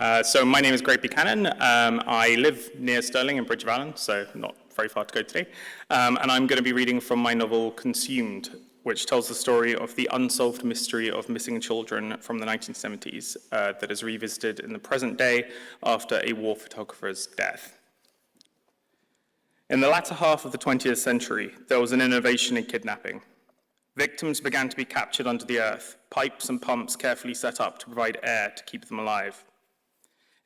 So my name is Buchanan. I live near Stirling in Bridge of Allen, so not very far to go today. And I'm going to be reading from my novel Consumed, which tells the story of the unsolved mystery of missing children from the 1970s that is revisited in the present day after a war photographer's death. In the latter half of the 20th century, there was an innovation in kidnapping. Victims began to be captured under the earth, pipes and pumps carefully set up to provide air to keep them alive.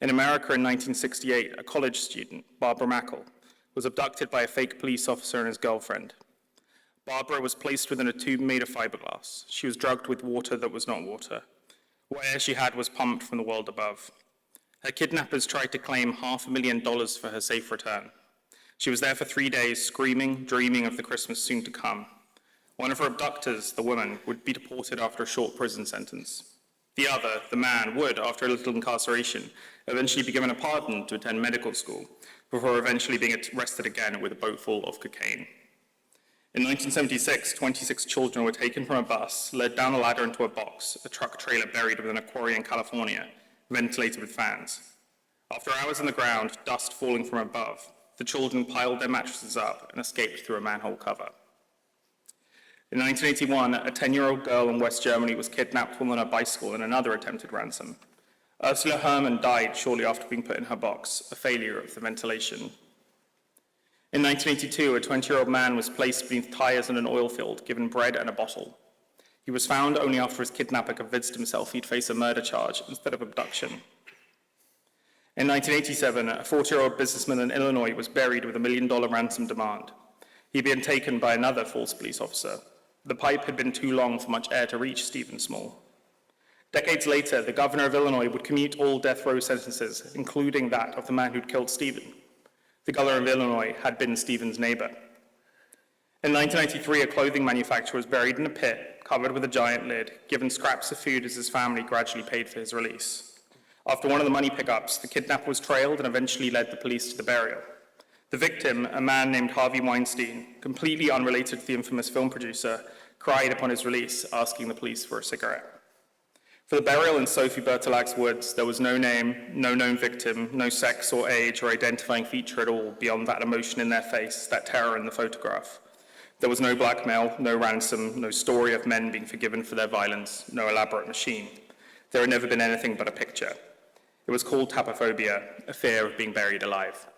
In America in 1968, a college student, Barbara Mackle, was abducted by a fake police officer and his girlfriend. Barbara was placed within a tube made of fiberglass. She was drugged with water that was not water. What air she had was pumped from the world above. Her kidnappers tried to claim $500,000 for her safe return. She was there for 3 days, screaming, dreaming of the Christmas soon to come. One of her abductors, the woman, would be deported after a short prison sentence. The other, the man, would, after a little incarceration, eventually be given a pardon to attend medical school, before eventually being arrested again with a boat full of cocaine. In 1976, 26 children were taken from a bus, led down a ladder into a box, a truck trailer buried within a quarry in California, ventilated with fans. After hours on the ground, dust falling from above, the children piled their mattresses up and escaped through a manhole cover. In 1981, a 10-year-old girl in West Germany was kidnapped while on a bicycle in another attempted ransom. Ursula Herrmann died shortly after being put in her box, a failure of the ventilation. In 1982, a 20-year-old man was placed beneath tires in an oil field, given bread and a bottle. He was found only after his kidnapper convinced himself he'd face a murder charge instead of abduction. In 1987, a 40-year-old businessman in Illinois was buried with $1 million ransom demand. He'd been taken by another false police officer. The pipe had been too long for much air to reach Stephen Small. Decades later, the governor of Illinois would commute all death row sentences, including that of the man who'd killed Stephen. The governor of Illinois had been Stephen's neighbor. In 1993, a clothing manufacturer was buried in a pit, covered with a giant lid, given scraps of food as his family gradually paid for his release. After one of the money pickups, the kidnapper was trailed and eventually led the police to the burial. The victim, a man named Harvey Weinstein, completely unrelated to the infamous film producer, cried upon his release, asking the police for a cigarette. For the burial in Sophie Bertolac's woods, there was no name, no known victim, no sex or age or identifying feature at all beyond that emotion in their face, that terror in the photograph. There was no blackmail, no ransom, no story of men being forgiven for their violence, no elaborate machine. There had never been anything but a picture. It was called tapophobia, a fear of being buried alive.